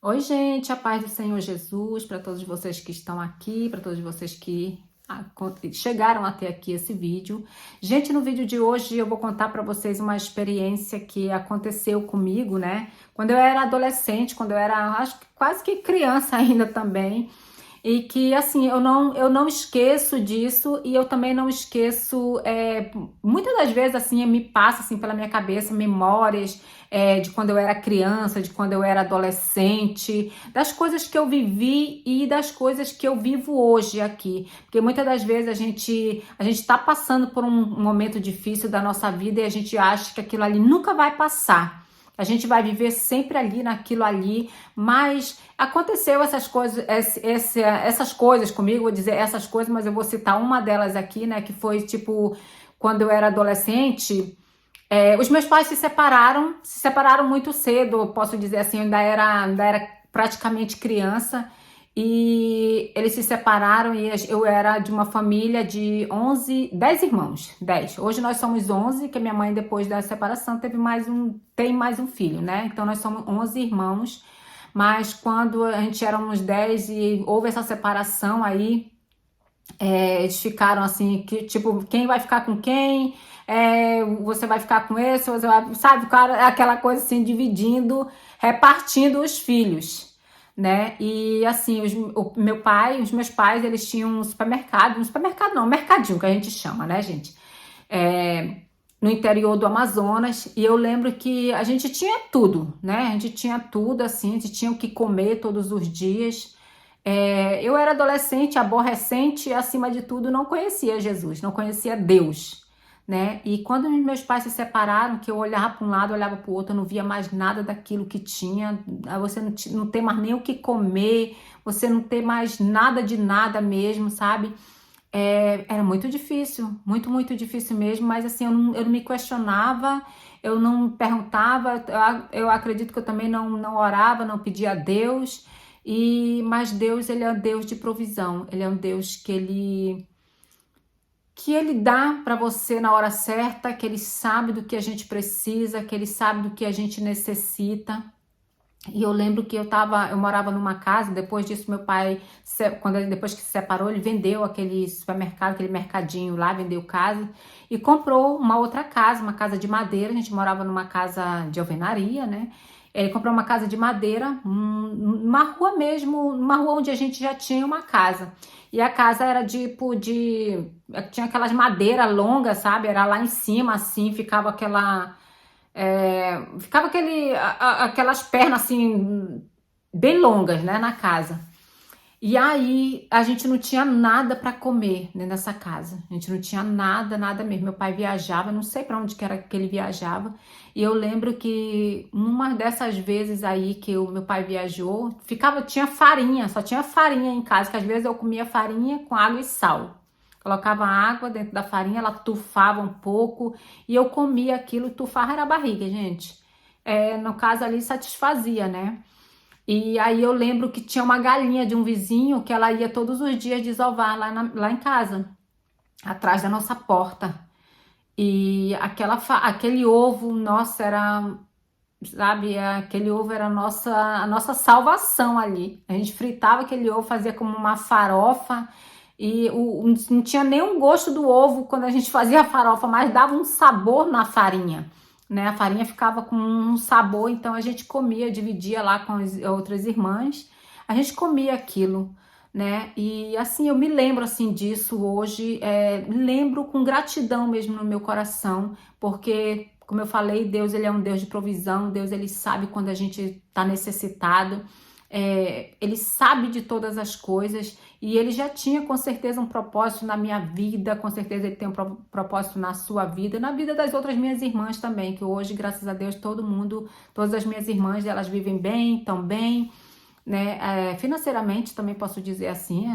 Oi, gente, a paz do Senhor Jesus para todos vocês que estão aqui, para todos vocês que chegaram até aqui esse vídeo. Gente, no vídeo de hoje eu vou contar para vocês uma experiência que aconteceu comigo, né? Quando eu era adolescente, quando eu era, acho que quase que criança ainda também. E que, assim, eu não esqueço disso e eu também não esqueço, muitas das vezes, assim, me passa, assim, pela minha cabeça memórias de quando eu era criança, de quando eu era adolescente, das coisas que eu vivi e das coisas que eu vivo hoje aqui. Porque muitas das vezes a gente tá passando por um momento difícil da nossa vida e a gente acha que aquilo ali nunca vai passar. A gente vai viver sempre ali naquilo ali, mas aconteceu essas coisas, essas coisas comigo, vou dizer essas coisas, mas eu vou citar uma delas aqui, né? Que foi tipo quando eu era adolescente. Os meus pais se separaram muito cedo, eu posso dizer assim, eu ainda era praticamente criança. E eles se separaram e eu era de uma família de 10 irmãos, 10. Hoje nós somos 11, que a minha mãe depois da separação tem mais um filho, né? Então nós somos 11 irmãos, mas quando a gente era uns 10 e houve essa separação aí, eles ficaram assim, que tipo, quem vai ficar com quem? Você vai ficar com esse, você vai, sabe, cara, aquela coisa assim, repartindo os filhos, né? E assim, os meus pais, eles tinham um supermercado não, um mercadinho que a gente chama, né, gente? É, no interior do Amazonas, e eu lembro que a gente tinha tudo, né? A gente tinha tudo, assim, a gente tinha o que comer todos os dias. Eu era adolescente, aborrecente, e acima de tudo, não conhecia Jesus, não conhecia Deus, né? E quando meus pais se separaram, que eu olhava para um lado, olhava para o outro, eu não via mais nada daquilo que tinha, aí você não tem mais nem o que comer, você não tem mais nada de nada mesmo, sabe? Era muito difícil, muito, muito difícil mesmo, mas assim, eu não me questionava, eu não perguntava, eu acredito que eu também não orava, não pedia a Deus, mas Deus, ele é um Deus de provisão, ele é um Deus que ele dá para você na hora certa, que ele sabe do que a gente precisa, que ele sabe do que a gente necessita. E eu lembro que eu morava numa casa, depois disso meu pai, depois que se separou, ele vendeu aquele supermercado, aquele mercadinho lá, vendeu casa e comprou uma outra casa, uma casa de madeira. A gente morava numa casa de alvenaria, né? Ele comprou uma casa de madeira, numa rua mesmo, numa rua onde a gente já tinha uma casa. E a casa era tinha aquelas madeiras longas, sabe? Era lá em cima, assim, ficava aquelas pernas assim, bem longas, né, na casa. E aí a gente não tinha nada para comer, né, nessa casa. A gente não tinha nada, nada mesmo. Meu pai viajava, não sei para onde que era que ele viajava. E eu lembro que numa dessas vezes aí que o meu pai viajou, tinha farinha, só tinha farinha em casa, que às vezes eu comia farinha com água e sal. Colocava água dentro da farinha, ela tufava um pouco e eu comia aquilo, tufava era a barriga, gente. No caso ali satisfazia, né? E aí eu lembro que tinha uma galinha de um vizinho que ela ia todos os dias desovar lá em casa, atrás da nossa porta. E aquele ovo, nossa, sabe, aquele ovo era a nossa salvação ali. A gente fritava aquele ovo, fazia como uma farofa e não tinha nenhum gosto do ovo quando a gente fazia a farofa, mas dava um sabor na farinha, né? A farinha ficava com um sabor, então a gente comia, dividia lá com as outras irmãs, a gente comia aquilo, né? E assim, eu me lembro assim disso hoje, me lembro com gratidão mesmo no meu coração, porque, como eu falei, Deus, ele é um Deus de provisão, Deus, ele sabe quando a gente está necessitado, ele sabe de todas as coisas e ele já tinha com certeza um propósito na minha vida, com certeza ele tem um propósito na sua vida, na vida das outras minhas irmãs também, que hoje, graças a Deus, todas as minhas irmãs, elas vivem bem, tão bem, né? Financeiramente também posso dizer assim,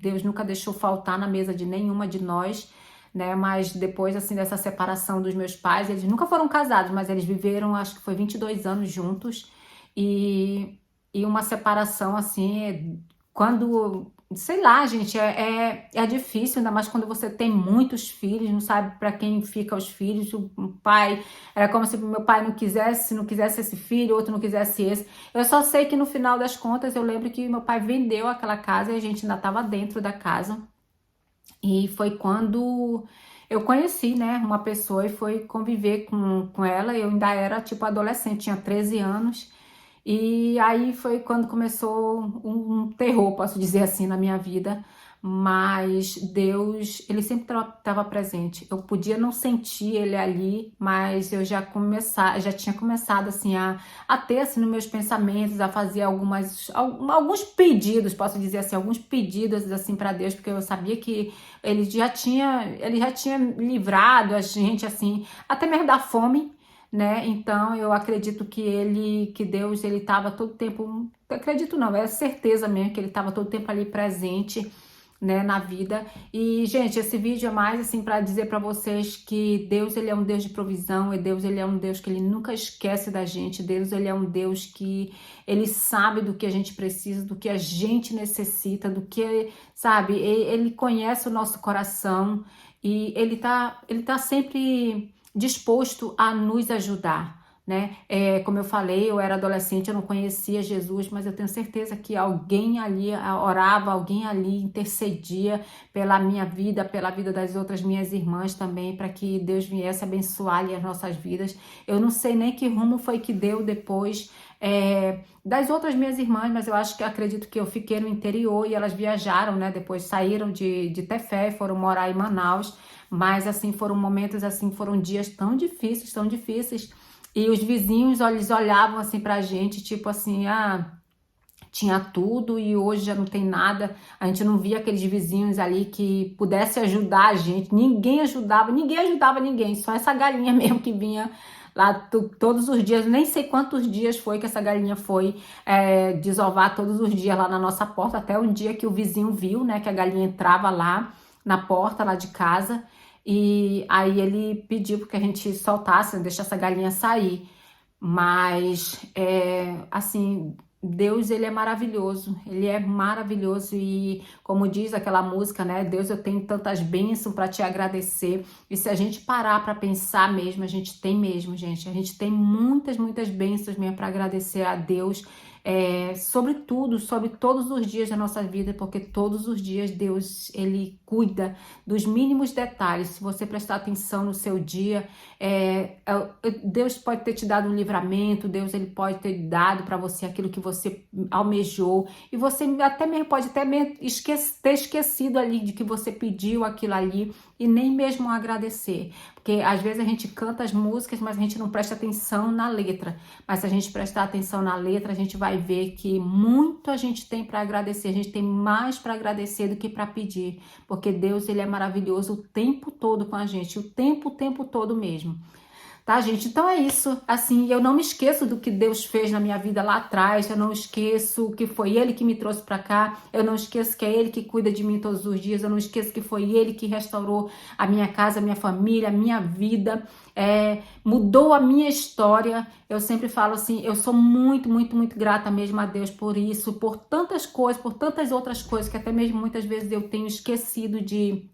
Deus nunca deixou faltar na mesa de nenhuma de nós, né? Mas depois assim dessa separação dos meus pais, eles nunca foram casados, mas eles viveram, acho que foi 22 anos juntos e uma separação assim, quando sei lá, gente, é difícil, ainda mais quando você tem muitos filhos, não sabe para quem fica os filhos. O pai, era como se meu pai não quisesse esse filho, outro não quisesse esse. Eu só sei que no final das contas, eu lembro que meu pai vendeu aquela casa e a gente ainda estava dentro da casa. E foi quando eu conheci, né, uma pessoa e foi conviver com ela. Eu ainda era, tipo, adolescente, tinha 13 anos. E aí foi quando começou um terror, posso dizer assim, na minha vida. Mas Deus, ele sempre estava presente. Eu podia não sentir ele ali, mas eu já tinha começado assim a ter assim nos meus pensamentos, a fazer alguns pedidos, posso dizer assim, alguns pedidos assim para Deus, porque eu sabia que ele já tinha livrado a gente assim, até mesmo da fome, né? Então eu acredito que Deus, ele estava todo tempo, acredito não, é certeza mesmo que ele estava todo tempo ali presente, né, na vida. E gente, esse vídeo é mais assim para dizer para vocês que Deus, ele é um Deus de provisão, e Deus, ele é um Deus que ele nunca esquece da gente. Deus, ele é um Deus que ele sabe do que a gente precisa, do que a gente necessita, do que, sabe, ele conhece o nosso coração e ele tá sempre disposto a nos ajudar, né? Como eu falei, eu era adolescente, eu não conhecia Jesus, mas eu tenho certeza que alguém ali orava, alguém ali intercedia pela minha vida, pela vida das outras minhas irmãs também, para que Deus viesse abençoar ali as nossas vidas. Eu não sei nem que rumo foi que deu depois das outras minhas irmãs, mas acredito que eu fiquei no interior e elas viajaram, né? Depois saíram de Tefé, foram morar em Manaus, mas assim, foram momentos assim, foram dias tão difíceis. E os vizinhos, eles olhavam assim pra gente, tipo assim, tinha tudo e hoje já não tem nada. A gente não via aqueles vizinhos ali que pudesse ajudar a gente. Ninguém ajudava ninguém. Só essa galinha mesmo que vinha lá todos os dias. Nem sei quantos dias foi que essa galinha foi desovar todos os dias lá na nossa porta. Até um dia que o vizinho viu, né, que a galinha entrava lá na porta lá de casa. E aí ele pediu que a gente soltasse, deixasse essa galinha sair. Mas, assim, Deus, ele é maravilhoso e, como diz aquela música, né? Deus, eu tenho tantas bênçãos para te agradecer. E se a gente parar para pensar mesmo, a gente tem mesmo, gente. A gente tem muitas bênçãos mesmo para agradecer a Deus. Sobre tudo, sobre todos os dias da nossa vida, porque todos os dias Deus, ele cuida dos mínimos detalhes. Se você prestar atenção no seu dia, Deus pode ter te dado um livramento, Deus, ele pode ter dado para você aquilo que você almejou, e você pode ter esquecido ali de que você pediu aquilo ali e nem mesmo agradecer, porque às vezes a gente canta as músicas, mas a gente não presta atenção na letra. Mas se a gente prestar atenção na letra, a gente vai ver que muito a gente tem para agradecer, a gente tem mais para agradecer do que para pedir, porque Deus, ele é maravilhoso o tempo todo com a gente, o tempo todo mesmo. Tá, gente? Então é isso. Assim, eu não me esqueço do que Deus fez na minha vida lá atrás. Eu não esqueço que foi Ele que me trouxe para cá. Eu não esqueço que é Ele que cuida de mim todos os dias. Eu não esqueço que foi Ele que restaurou a minha casa, a minha família, a minha vida. Mudou a minha história. Eu sempre falo assim, eu sou muito grata mesmo a Deus por isso, por tantas coisas, por tantas outras coisas que até mesmo muitas vezes eu tenho esquecido de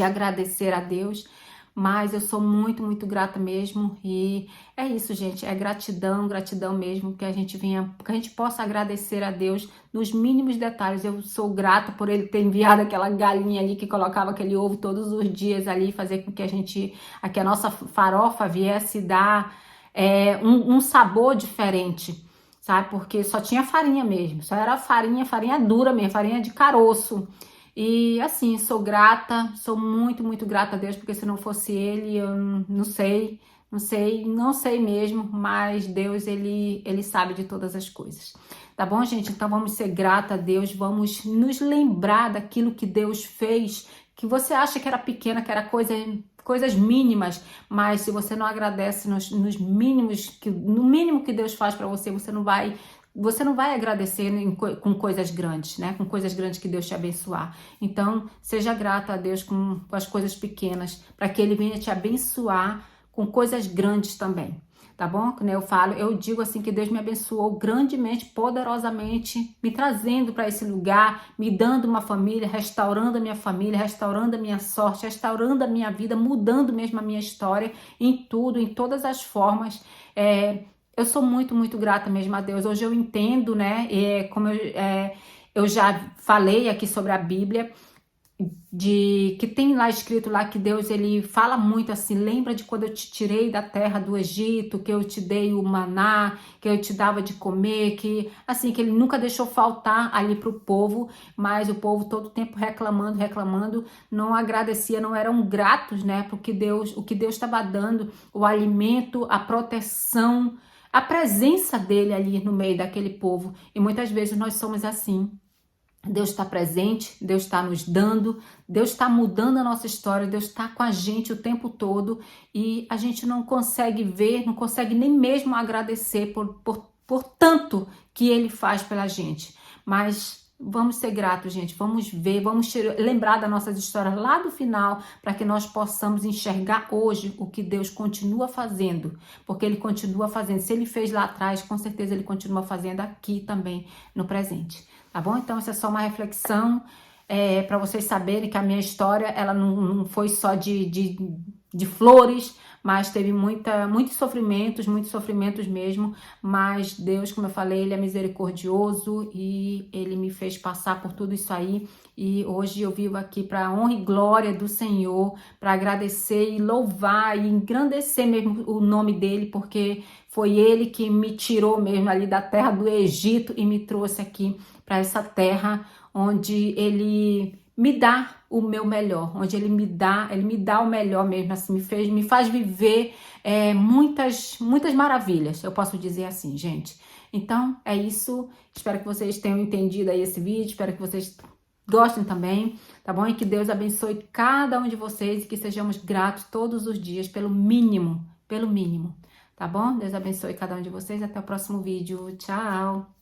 agradecer a Deus. Mas eu sou muito grata mesmo, e é isso, gente, é gratidão mesmo, que a gente possa agradecer a Deus nos mínimos detalhes. Eu sou grata por ele ter enviado aquela galinha ali que colocava aquele ovo todos os dias ali, fazer com que a nossa farofa viesse dar um sabor diferente, sabe? Porque só tinha farinha mesmo, só era farinha dura mesmo, farinha de caroço. E assim, sou grata, sou muito grata a Deus, porque se não fosse Ele, eu não sei mesmo, mas Deus, ele sabe de todas as coisas. Tá bom, gente? Então vamos ser grata a Deus, vamos nos lembrar daquilo que Deus fez, que você acha que era pequena, que era coisas mínimas, mas se você não agradece nos mínimos, no mínimo que Deus faz para você, você não vai agradecer com coisas grandes, né? Com coisas grandes que Deus te abençoar. Então, seja grata a Deus com as coisas pequenas, para que Ele venha te abençoar com coisas grandes também. Tá tá bom? Como eu falo, eu digo assim que Deus me abençoou grandemente, poderosamente, me trazendo para esse lugar, me dando uma família, restaurando a minha família, restaurando a minha sorte, restaurando a minha vida, mudando mesmo a minha história em tudo, em todas as formas. Eu sou muito, muito grata mesmo a Deus. Hoje eu entendo, né? Eu já falei aqui sobre a Bíblia, de que tem lá escrito lá que Deus ele fala muito assim, lembra de quando eu te tirei da terra do Egito, que eu te dei o maná, que eu te dava de comer, que assim, que ele nunca deixou faltar ali para o povo, mas o povo todo o tempo reclamando, reclamando, não agradecia, não eram gratos, né, porque o que Deus estava dando, o alimento, a proteção, a presença dele ali no meio daquele povo. E muitas vezes nós somos assim. Deus está presente, Deus está nos dando, Deus está mudando a nossa história, Deus está com a gente o tempo todo e a gente não consegue ver, não consegue nem mesmo agradecer por tanto que Ele faz pela gente. Mas vamos ser gratos, gente, vamos ver, lembrar das nossas histórias lá do final para que nós possamos enxergar hoje o que Deus continua fazendo, porque Ele continua fazendo. Se Ele fez lá atrás, com certeza Ele continua fazendo aqui também no presente. Tá bom? Então, essa é só uma reflexão para vocês saberem que a minha história ela não foi só de flores, mas teve muitos sofrimentos mesmo. Mas Deus, como eu falei, Ele é misericordioso e Ele me fez passar por tudo isso aí. E hoje eu vivo aqui para a honra e glória do Senhor, para agradecer e louvar e engrandecer mesmo o nome dEle, porque foi Ele que me tirou mesmo ali da terra do Egito e me trouxe aqui para essa terra onde Ele me dá o meu melhor, onde Ele me dá o melhor mesmo, assim, me faz viver muitas maravilhas, eu posso dizer assim, gente. Então, é isso, espero que vocês tenham entendido aí esse vídeo, espero que vocês gostem também, tá bom? E que Deus abençoe cada um de vocês e que sejamos gratos todos os dias pelo mínimo, tá bom? Deus abençoe cada um de vocês, até o próximo vídeo, tchau!